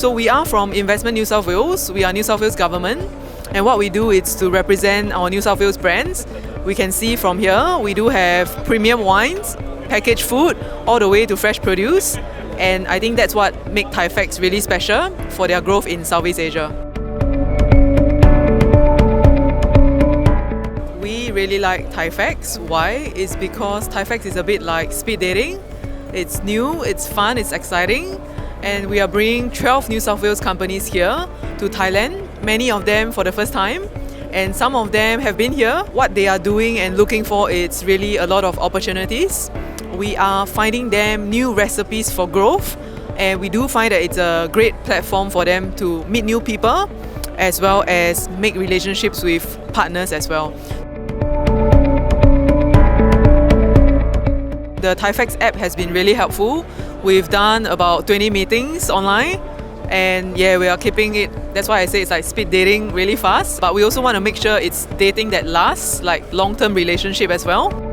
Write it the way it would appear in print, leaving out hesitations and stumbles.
So we are from Investment New South Wales. We are New South Wales government. And what we do is to represent our New South Wales brands. We can see from here, we do have premium wines, packaged food, all the way to fresh produce. And I think that's what makes THAIFEX really special for their growth in Southeast Asia. We really like THAIFEX. Why? It's because THAIFEX is a bit like speed dating. It's new, it's fun, it's exciting. And we are bringing 12 New South Wales companies here to Thailand, many of them for the first time. And some of them have been here. What they are doing and looking for is really a lot of opportunities. We are finding them new recipes for growth. And we do find that it's a great platform for them to meet new people as well as make relationships with partners as well. The THAIFEX app has been really helpful. We've done about 20 meetings online and yeah, we are keeping it. That's why I say it's like speed dating really fast. But we also want to make sure it's dating that lasts, like long-term relationship as well.